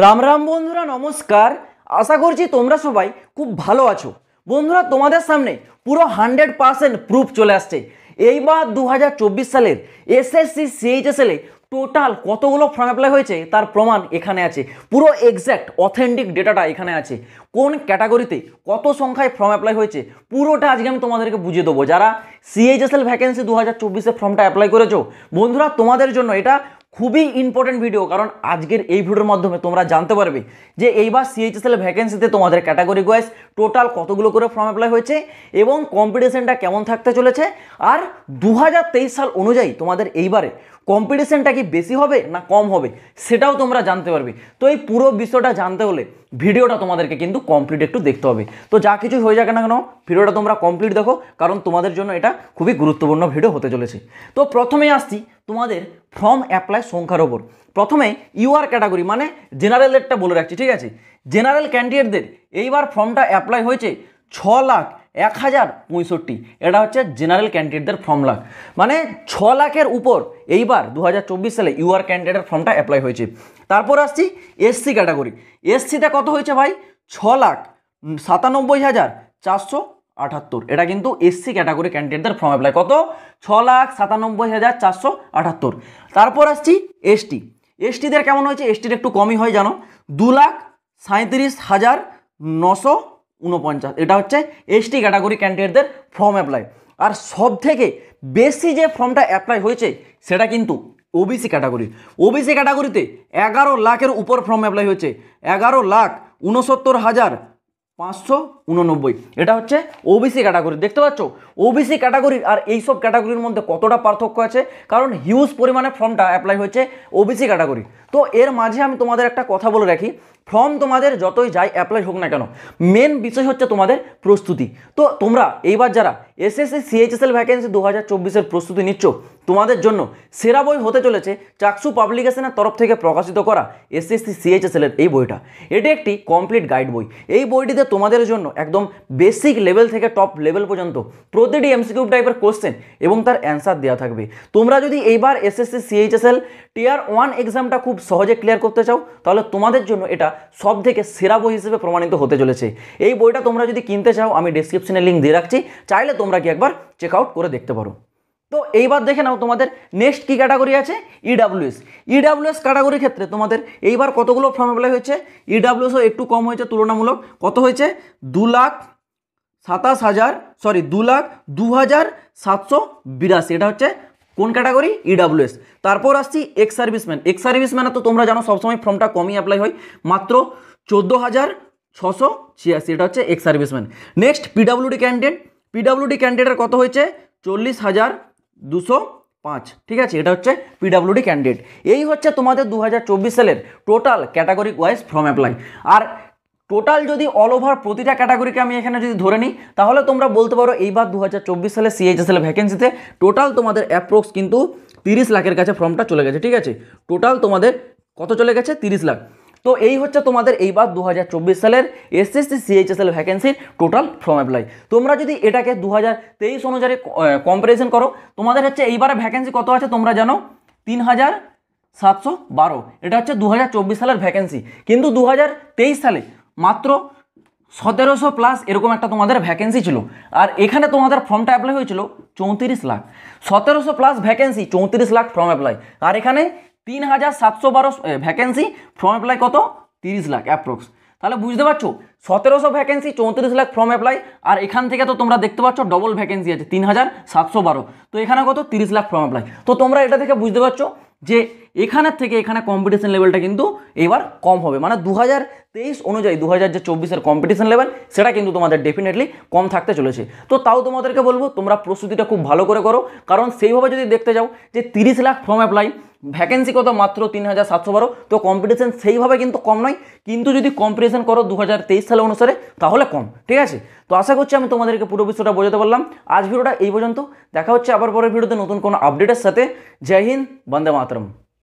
রাম রাম বন্ধুরা, নমস্কার। আশা করছি তোমরা সবাই খুব ভালো আছো। বন্ধুরা, তোমাদের সামনে পুরো 100% প্রুফ চলে আসছে। এইবার 2024 সালের এসএসসি সিএইচএসএল এ টোটাল কতগুলো ফর্ম অ্যাপ্লাই হয়েছে তার প্রমাণ এখানে আছে। পুরো এক্স্যাক্ট অথেন্টিক ডেটাটা এখানে আছে। কোন ক্যাটাগরিতে কত সংখ্যায় ফর্ম অ্যাপ্লাই হয়েছে পুরোটা আজকে আমি তোমাদেরকে বুঝিয়ে দেবো। যারা সিএইচএসএল ভ্যাকেন্সি 2024-এ ফর্মটা অ্যাপ্লাই করেছো, বন্ধুরা তোমাদের জন্য এটা খুবই ইম্পর্টেন্ট ভিডিও। কারণ আজকের এই ভিডিওর মাধ্যমে তোমরা জানতে পারবে যে এইবার সিএইচএসএল ভ্যাকেন্সিতে তোমাদের ক্যাটাগরি ওয়াইজ টোটাল কতগুলো করে ফর্ম অ্যাপ্লাই হয়েছে এবং কম্পিটিশনটা কেমন থাকতে চলেছে। আর 2023 সাল অনুযায়ী তোমাদের এইবারে কম্পিটিশনটা কি বেশি হবে না কম হবে সেটাও তোমরা জানতে পারবে। তো এই পুরো বিষয়টা জানতে হলে ভিডিওটা তোমাদেরকে কিন্তু কমপ্লিট একটু দেখতে হবে। তো যা কিছু হয়ে যাক না কেন, ভিডিওটা তোমরা কমপ্লিট দেখো, কারণ তোমাদের জন্য এটা খুবই গুরুত্বপূর্ণ ভিডিও হতে চলেছে। তো প্রথমেই আসছি তোমাদের ফর্ম অ্যাপ্লাই সংখ্যার ওপর। প্রথমে ইউআর ক্যাটাগরি মানে জেনারেলেরটা বলে রাখছি, ঠিক আছে। জেনারেল ক্যান্ডিডেটদের এইবার ফর্মটা অ্যাপ্লাই হয়েছে 6,01,065। এটা হচ্ছে জেনারেল ক্যান্ডিডেটদের ফর্ম লাখ, মানে 6 লাখের উপর এইবার 2024 সালে ইউআর ক্যান্ডিডেটের ফর্মটা অ্যাপ্লাই হয়েছে। তারপর আসছি এসসি ক্যাটাগরি। এসসিতে কত হয়েছে ভাই? 6,97,478। এটা কিন্তু এসসি ক্যাটাগরি ক্যান্ডিডেটদের ফর্ম অ্যাপ্লাই। কত? 6,97,478। তারপর আসছি এসটি। এসটিদের কেমন হয়েছে? এসটির একটু কমই হয় জানো, 2,37,949। এটা হচ্ছে এসটি ক্যাটাগরি ক্যান্ডিডেটদের ফর্ম অ্যাপ্লাই। আর সব থেকে বেশি যে ফর্মটা অ্যাপ্লাই হয়েছে সেটা কিন্তু ওবিসি ক্যাটাগরি। ওবিসি ক্যাটাগরিতে 11 লাখের উপর ফর্ম অ্যাপ্লাই হয়েছে, 11,69,589। এটা হচ্ছে ওবিসি ক্যাটাগরি। দেখতে পাচ্ছ ওবিসি ক্যাটাগরির আর এইসব ক্যাটাগরির মধ্যে কতটা পার্থক্য আছে, কারণ হিউজ পরিমাণে ফর্মটা অ্যাপ্লাই হয়েছে ওবিসি ক্যাটাগরি। তো এর মাঝে আমি তোমাদের একটা কথা বলে রাখি, ফর্ম তোমাদের যতই যাই অ্যাপ্লাই হোক না কেন, মেন বিষয় হচ্ছে তোমাদের প্রস্তুতি। তো তোমরা এইবার যারা এসএসসি সিএইচএসএল ভ্যাকেন্সি 2024-এর প্রস্তুতি নিচ্ছ, তোমাদের জন্য সেরা বই হতে চলেছে চাকসু পাবলিকেশনের তরফ থেকে প্রকাশিত করা এসএসসি সিএইচএসএল-এর এই বইটা। এটি একটি কমপ্লিট গাইড বই। এই বইটিতে তোমাদের জন্য একদম বেসিক লেভেল থেকে টপ লেভেল পর্যন্ত প্রতিটি এমসিকিউ টাইপের কোশ্চেন এবং তার অ্যান্সার দেওয়া থাকবে। তোমরা যদি এইবার এসএসসি সিএইচএসএল টিয়ার 1 এক্সামটা খুব সহজে ক্লিয়ার করতে চাও, তাহলে তোমাদের জন্য এটা সব থেকে সেরা বই হিসেবে প্রমাণিত হতে চলেছে। এই বইটা তোমরা যদি কিনতে চাও, আমি ডেসক্রিপশনে লিঙ্ক দিয়ে রাখছি, চাইলে তোমরা কি একবার চেক আউট করে দেখতে পারো। তো এইবার দেখে নাও তোমাদের নেক্সট কি ক্যাটাগরি আছে, ইডাব্লিউএস। ইডাব্লিউএস ক্যাটাগরির ক্ষেত্রে তোমাদের এইবার কতগুলো ফর্ম অ্যাপ্লাই হয়েছে? ইডাব্লিউএসও একটু কম হয়েছে তুলনামূলক। কত হয়েছে? 2,02,782। এটা হচ্ছে কোন ক্যাটাগরি? ইডাব্লিউএস। তারপর আসছি এক্স সার্ভিসম্যান। এক্স সার্ভিসম্যানে তো তোমরা জানো সবসময় ফর্মটা কমই অ্যাপ্লাই হয়, মাত্র 14,686। এটা হচ্ছে ex serviceman. Next PWD candidate. PWD ক্যান্ডিডেটের কত হয়েছে? 40,205। ঠিক আছে, এটা হচ্ছে পিডাব্লিউডি ক্যান্ডিডেট। এই হচ্ছে তোমাদের 2024 সালের total category wise form apply. আর টোটাল যদি অল ওভার প্রতিটা ক্যাটাগরিকে আমি এখানে যদি ধরে নিই, তাহলে তোমরা বলতে পারো এইবার 2024 সালে সিএইচএসএল ভ্যাকেন্সিতে টোটাল তোমাদের অ্যাপ্রক্স কিন্তু 30 লাখের কাছে ফর্মটা চলে গেছে। ঠিক আছে, টোটাল তোমাদের কত চলে গেছে? 30 লাখ। তো এই হচ্ছে তোমাদের এইবার 2024 সালের এসএসসি সিএইচএসএল ভ্যাকেন্সির টোটাল ফর্ম অ্যাপ্লাই। তোমরা যদি এটাকে 2023 অনুযায়ী কম্পারিজন করো, তোমাদের হচ্ছে এইবারে ভ্যাকেন্সি কত আছে তোমরা জানো? 3,712। এটা হচ্ছে 2024 সালের ভ্যাকেন্সি। কিন্তু 2023 সালে মাত্র 1700 প্লাস এরকম একটা তোমাদের ভ্যাকেন্সি ছিল। আর এখানে তোমাদের ফর্মটা অ্যাপ্লাই হয়েছিল 34 lakh. 1700 plus vacancy, 34 lakh form apply. আর এখানে 3,712 ভ্যাকেন্সি, ফর্ম অ্যাপ্লাই কত? 30 লাখ অ্যাপ্রক্স। তাহলে বুঝতে পারছো 1700 ভ্যাকেন্সি, 34 লাখ ফর্ম অ্যাপ্লাই। আর এখান থেকে তো তোমরা দেখতে পাচ্ছ ডবল ভ্যাকেন্সি আছে 3,712। তো এখানে কত? 30 লাখ ফর্ম অ্যাপ্লাই। তো তোমরা এটা থেকে বুঝতে পারছো যে এখানের থেকে এখানে কম্পিটিশন লেভেলটা কিন্তু এবার কম হবে। মানে 2023 অনুযায়ী 2024-এর কম্পিটিশন লেভেল সেটা কিন্তু তোমাদের ডেফিনেটলি কম থাকতে চলেছে। তো তাও তোমাদেরকে বলবো তোমরা প্রস্তুতিটা খুব ভালো করে করো, কারণ সেইভাবে যদি দেখতে যাও যে 30 লাখ ফর্ম অ্যাপ্লাই, ভ্যাকেন্সি কত? মাত্র 3,712। তো কম্পিটিশন সেইভাবে কিন্তু কম নয়, কিন্তু যদি কম্পিটিশন করো 2023 সালে অনুসারে তাহলে কম। ঠিক আছে, তো আশা করছি আমি তোমাদেরকে পুরো বিষয়টা বোঝাতে পারলাম। আজ ভিডিওটা এই পর্যন্ত, দেখা হচ্ছে আবার পরের ভিডিওতে নতুন কোনো আপডেটের সাথে। জয় হিন্দ, বন্দে মাতরম।